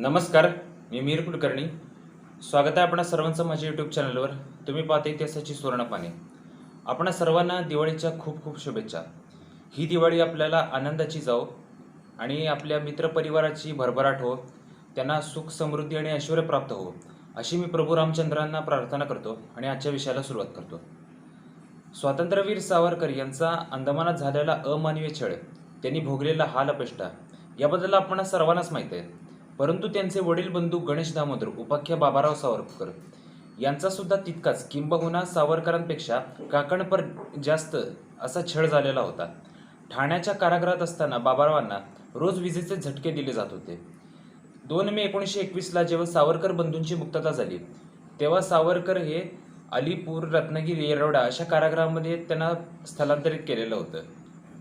नमस्कार, मी मीर कुलकर्णी. स्वागत आहे आपणा सर्वांचं माझ्या यूट्यूब चॅनलवर. तुम्ही पाहता इतिहासाची सुवर्णपाने. आपणा सर्वांना दिवाळीच्या खूप खूप शुभेच्छा. ही दिवाळी आपल्याला आनंदाची जाओ आणि आपल्या मित्रपरिवाराची भरभराट हो, त्यांना सुख समृद्धी आणि ऐश्वर्य प्राप्त हो, अशी मी प्रभू रामचंद्रांना प्रार्थना करतो आणि आजच्या विषयाला सुरुवात करतो. स्वातंत्र्यवीर सावरकर यांचा अंदमानात झालेला अमानवीय छळ, त्यांनी भोगलेला हाल अपेष्टा याबद्दल आपणा सर्वांनाच माहीत आहे. परंतु त्यांचे वडील बंधू गणेश दामोदर उपाख्य बाबाराव सावरकर यांचा सुद्धा तितकाच किंबहुना सावरकरांपेक्षा काकणपर जास्त असा छळ झालेला होता. ठाण्याच्या कारागृहात असताना बाबारावांना रोज विजेचे झटके दिले जात होते. 2 मे 1921ला जेव्हा सावरकर बंधूंची मुक्तता झाली तेव्हा सावरकर हे अलीपूर, रत्नागिरी, येरवडा अशा कारागृहामध्ये त्यांना स्थलांतरित केलेलं होतं.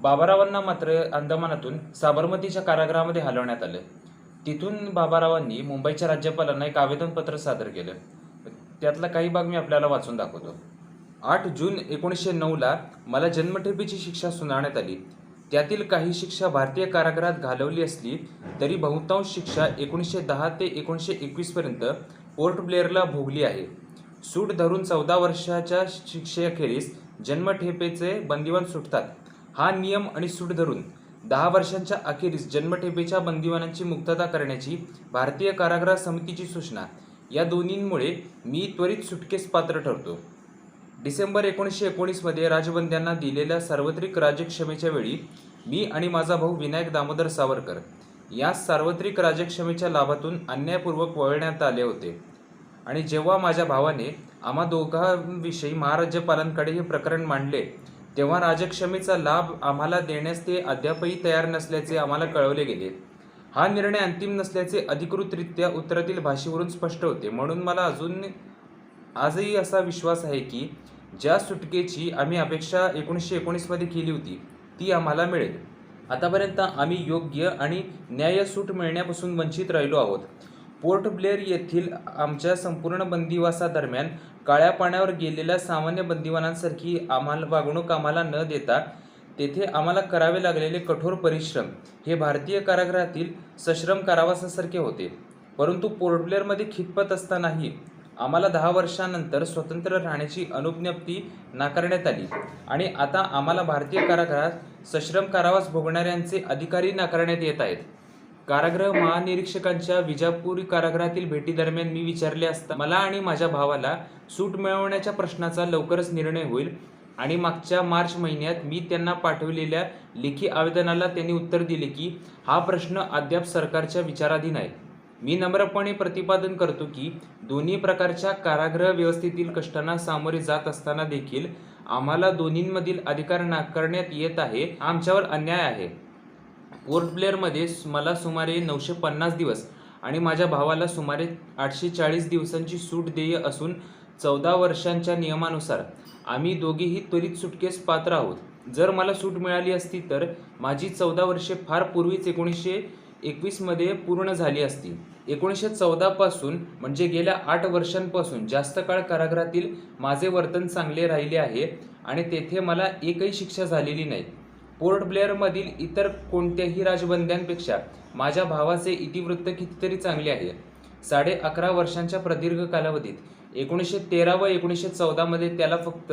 बाबारावांना मात्र अंदमानातून साबरमतीच्या कारागृहामध्ये हलवण्यात आलं. तिथून बाबारावांनी मुंबईच्या राज्यपालांना एक आवेदनपत्र सादर केलं. त्यातला काही भाग मी आपल्याला वाचून दाखवतो. 8 जून 1909ला मला जन्मठेपेची शिक्षा सुनावण्यात आली. त्यातील काही शिक्षा भारतीय कारागृहात घालवली असली तरी बहुतांश शिक्षा 1910 ते 1921 पर्यंत पोर्ट ब्लेअरला भोगली आहे. सूट धरून 14 वर्षाच्या शिक्षेअखेरीस जन्मठेपेचे बंदिवान सुटतात. हा नियम आणि सूट धरून 10 वर्षांच्या अखेरीस जन्मठेपेच्या बंदिवानांची मुक्तता करण्याची भारतीय कारागृह समितीची सूचना या दोन्हींमुळे मी त्वरित सुटकेस पात्र ठरतो. डिसेंबर 1919 मध्ये राजबंद्यांना दिलेल्या सार्वत्रिक राज्यक्षमेच्या वेळी मी आणि माझा भाऊ विनायक दामोदर सावरकर या सार्वत्रिक राज्यक्षमेच्या लाभातून अन्यायपूर्वक वळवण्यात आले होते आणि जेव्हा माझ्या भावाने आम्हा दोघांविषयी महाराज्यपालांकडे हे प्रकरण मांडले तेव्हा राजक्षमेचा लाभ आम्हाला देण्यास ते अद्यापही तयार नसल्याचे आम्हाला कळवले गेले. हा निर्णय अंतिम नसल्याचे अधिकृतरित्या उत्तरातील भाषेवरून स्पष्ट होते. म्हणून मला आजही असा विश्वास आहे की ज्या सुटकेची आम्ही अपेक्षा 1919 मध्ये केली होती ती आम्हाला मिळेल. आतापर्यंत आम्ही योग्य आणि न्याय्य सूट मिळण्यापासून वंचित राहिलो आहोत. पोर्ट ब्लेअर येथील आमच्या संपूर्ण बंदिवासादरम्यान काळ्या पाण्यावर गेलेल्या सामान्य बंदिवानांसारखी वागणूक आम्हाला न देता तेथे आम्हाला करावे लागलेले कठोर परिश्रम हे भारतीय कारागृहातील सश्रम कारावासासारखे होते. परंतु पोर्ट ब्लेअरमध्ये खितपत असतानाही आम्हाला 10 वर्षांनंतर स्वतंत्र राहण्याची अनुज्ञप्ती नाकारण्यात आली आणि आता आम्हाला भारतीय कारागृहात सश्रम कारावास भोगणाऱ्यांचे अधिकारही नाकारण्यात येत आहेत. कारागृह महानिरीक्षकांच्या विजापूर कारागृहातील भेटीदरम्यान मी विचारले असता मला आणि माझ्या भावाला सूट मिळवण्याच्या प्रश्नाचा लवकरच निर्णय होईल आणि मागच्या मार्च महिन्यात मी त्यांना पाठवलेल्या लेखी आवेदनाला त्यांनी उत्तर दिले की हा प्रश्न अद्याप सरकारच्या विचाराधीन आहे. मी नम्रपणे प्रतिपादन करतो की दोन्ही प्रकारच्या कारागृह व्यवस्थेतील कष्टांना सामोरे जात असताना देखील आम्हाला दोन्हींमधील अधिकार नाकारण्यात येत आहे. आमच्यावर अन्याय आहे. पोर्ट ब्लेअरमध्ये मला सुमारे 950 दिवस आणि माझ्या भावाला सुमारे 840 दिवसांची सूट देय असून 14 वर्षांच्या नियमानुसार आम्ही दोघेही त्वरित सुटकेस पात्र आहोत. जर मला सूट मिळाली असती तर माझी 14 वर्षे फार पूर्वीच 1921 मध्ये पूर्ण झाली असती. 1914 पासून म्हणजे गेल्या 8 वर्षांपासून जास्त काळ कारागृहातील माझे वर्तन चांगले राहिले आहे आणि तेथे मला एकही शिक्षा झालेली नाही. पोर्ट ब्लेअरमधील इतर कोणत्याही राजबंद्यांपेक्षा माझ्या भावाचे इतिवृत्त कितीतरी चांगले आहे. 11.5 वर्षांच्या प्रदीर्घ कालावधीत 1913 व 1914 मध्ये त्याला फक्त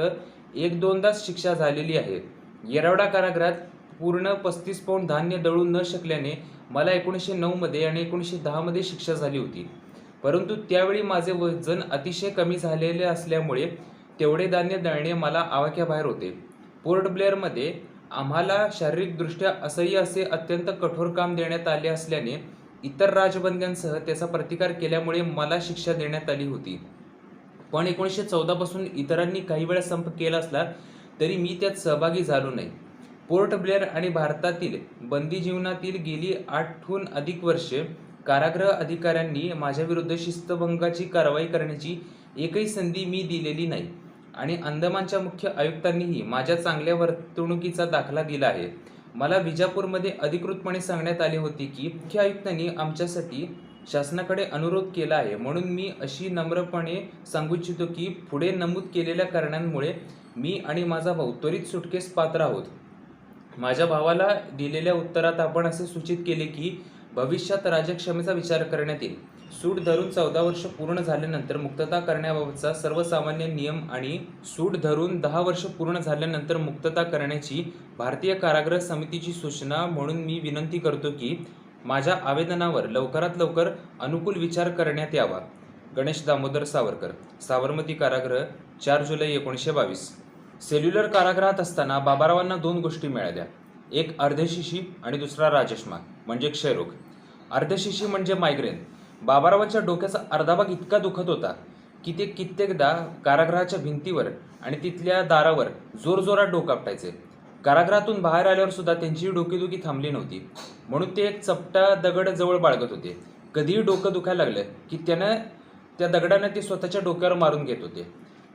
1-2दाच शिक्षा झालेली आहे. येरवडा कारागृहात पूर्ण 35 पौंड धान्य दळू न शकल्याने मला 1909 मध्ये आणि 1910 मध्ये शिक्षा झाली होती. परंतु त्यावेळी माझे वजन अतिशय कमी झालेले असल्यामुळे तेवढे धान्य दळणे मला आवाक्याबाहेर होते. पोर्ट ब्लेअरमध्ये आम्हाला शारीरिकदृष्ट्या असह्य असे अत्यंत कठोर काम देण्यात आले असल्याने इतर राजबंद्यांसह त्याचा प्रतिकार केल्यामुळे मला शिक्षा देण्यात आली होती. पण 1914 पासून इतरांनी काही वेळा संप केला असला तरी मी त्यात सहभागी झालो नाही. पोर्ट ब्लेअर आणि भारतातील बंदी जीवनातील गेली 8हून अधिक वर्षे कारागृह अधिकाऱ्यांनी माझ्याविरुद्ध शिस्तभंगाची कारवाई करण्याची एकही संधी मी दिलेली नाही आणि अंदमानच्या मुख्य आयुक्तांनीही माझ्या चांगल्या वर्तणुकीचा दाखला दिला आहे. मला विजापूरमध्ये अधिकृतपणे सांगण्यात आले होते की मुख्य आयुक्तांनी आमच्यासाठी शासनाकडे अनुरोध केला आहे. म्हणून मी अशी नम्रपणे सांगू इच्छितो की पुढे नमूद केलेल्या कारणांमुळे मी आणि माझा भाऊ त्वरित सुटकेस पात्र आहोत. माझ्या भावाला दिलेल्या उत्तरात आपण असे सूचित केले की भविष्यात राज्यक्षमेचा विचार करण्यात येईल. सूट धरून 14 वर्ष पूर्ण झाल्यानंतर मुक्तता करण्याबाबतचा सर्वसामान्य नियम आणि सूट धरून 10 वर्ष पूर्ण झाल्यानंतर मुक्तता करण्याची भारतीय कारागृह समितीची सूचना म्हणून मी विनंती करतो की माझ्या आवेदनावर लवकरात लवकर अनुकूल विचार करण्यात यावा. गणेश दामोदर सावरकर, साबरमती कारागृह, 4 जुलै 1922. सेल्युलर कारागृहात असताना बाबारावांना 2 गोष्टी मिळाल्या. एक अर्धशिशी आणि दुसरा राजश्मा म्हणजे क्षयरोग. अर्धशिशी म्हणजे मायग्रेन. बाबारावांच्या डोक्याचा अर्धा भाग इतका दुखत होता की ते कित्येकदा कारागृहाच्या भिंतीवर आणि तिथल्या दारावर जोरजोरात डोकं आपटायचे. कारागृहातून बाहेर आल्यावर सुद्धा त्यांची डोकेदुखी थांबली नव्हती, म्हणून ते एक चपटा दगड जवळ बाळगत होते. कधीही डोकं दुखायला लागलं की त्या दगडानं ते स्वतःच्या डोक्यावर मारून घेत होते.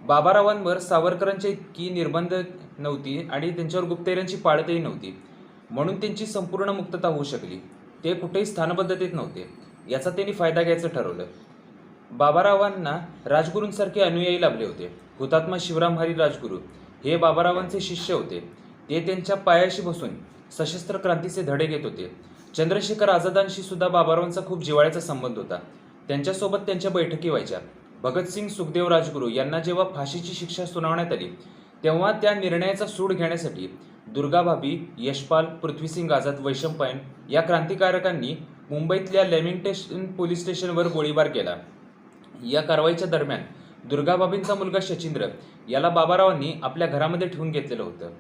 बाबारावांवर सावरकरांच्या इतकी निर्बंध नव्हती आणि त्यांच्यावर गुप्तहेरांची पाळतही नव्हती, म्हणून त्यांची संपूर्ण मुक्तता होऊ शकली. ते कुठेही स्थानबद्धतेत नव्हते. याचा त्यांनी फायदा घ्यायचं ठरवलं. बाबारावांना राजगुरूंसारखे अनुयायी लाभले होते. हुतात्मा शिवराम हरी राजगुरू हे बाबारावांचे शिष्य होते. ते त्यांच्या पायाशी बसून सशस्त्र क्रांतीचे धडे घेत होते. चंद्रशेखर आझादांशी सुद्धा बाबारावांचा खूप जिव्हाळ्याचा संबंध होता. त्यांच्यासोबत त्यांच्या बैठकी व्हायच्या. भगतसिंग सुखदेव राजगुरू यांना जेव्हा फाशीची शिक्षा सुनावण्यात आली तेव्हा त्या निर्णयाचा सूड घेण्यासाठी दुर्गाभाबी, यशपाल, पृथ्वीसिंग आझाद, वैशंपायन या क्रांतिकारकांनी मुंबईतल्या लेमिंग्टन पोलीस स्टेशनवर गोळीबार केला. या कारवाईच्या दरम्यान दुर्गाभाबींचा मुलगा शचींद्र याला बाबारावांनी आपल्या घरामध्ये ठेवून घेतलेलं होतं.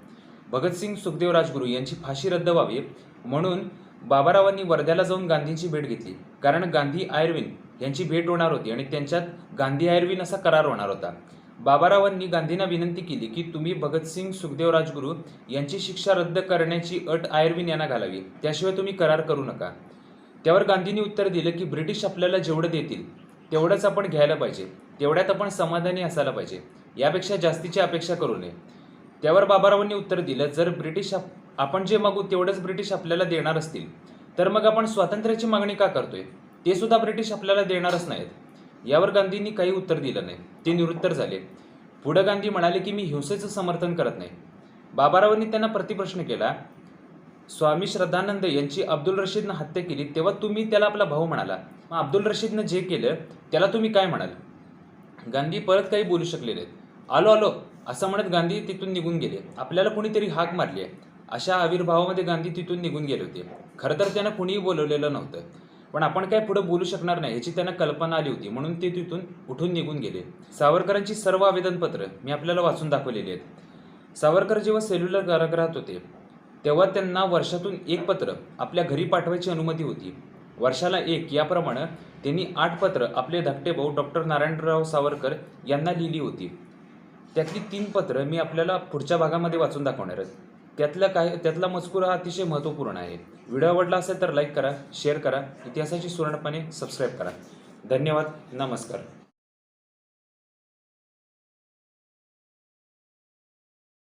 भगतसिंग सुखदेव राजगुरू यांची फाशी रद्द व्हावी म्हणून बाबारावांनी वर्ध्याला जाऊन गांधींची भेट घेतली, कारण गांधी आयर्विन यांची भेट होणार होती आणि त्यांच्यात गांधी आयर्विन असा करार होणार होता. बाबारावांनी गांधींना विनंती केली की तुम्ही भगतसिंग सुखदेव राजगुरू यांची शिक्षा रद्द करण्याची अट आयर्विन यांना घालावी, त्याशिवाय तुम्ही करार करू नका. त्यावर गांधींनी उत्तर दिलं की ब्रिटिश आपल्याला जेवढं देतील तेवढंच आपण घ्यायला पाहिजे, तेवढ्यात आपण समाधानी असायला पाहिजे, यापेक्षा जास्तीची अपेक्षा करू नये. त्यावर बाबारावांनी उत्तर दिलं, जर ब्रिटिश आपण जे मागू तेवढंच ब्रिटिश आपल्याला देणार असतील तर मग आपण स्वातंत्र्याची मागणी का करतोय, ते सुद्धा ब्रिटिश आपल्याला देणारच नाहीत. यावर गांधींनी काही उत्तर दिलं नाही. ते निरुत्तर झाले. पुढे गांधी म्हणाले की मी हिंसेचं समर्थन करत नाही. बाबारावांनी त्यांना प्रतिप्रश्न केला, स्वामी श्रद्धानंद यांची अब्दुल रशीदनं हत्या केली तेव्हा तुम्ही त्याला आपला भाऊ म्हणाला, मग अब्दुल रशीदनं जे केलं त्याला तुम्ही काय म्हणाल? गांधी परत काही बोलू शकले नाहीत. आलो आलो असं म्हणत गांधी तिथून निघून गेले. आपल्याला कुणीतरी हाक मारली आहे अशा आविर्भावामध्ये गांधी तिथून निघून गेले होते. खरं तर त्यांना कुणीही बोलवलेलं नव्हतं, पण आपण काय पुढे बोलू शकणार नाही याची त्यांना कल्पना आली होती, म्हणून ते तिथून उठून निघून गेले. सावरकरांची सर्व आवेदनपत्र मी आपल्याला वाचून दाखवलेली आहेत. सावरकर जेव्हा सेल्युलर कारागृहात होते तेव्हा त्यांना वर्षातून 1 पत्र आपल्या घरी पाठवायची अनुमती होती. वर्षाला 1 याप्रमाणे त्यांनी 8 पत्र आपले धाकटे भाऊ डॉक्टर नारायणराव सावरकर यांना लिहिली होती. त्यातली 3 पत्र मी आपल्याला पुढच्या भागामध्ये वाचून दाखवणार आहे. त्यातला मजकूर हा अतिशय महत्त्वपूर्ण आहे. व्हिडिओ आवडला असेल तर लाईक करा, शेअर करा, इतिहासाची सुवर्णपाने सबस्क्राईब करा. धन्यवाद. नमस्कार.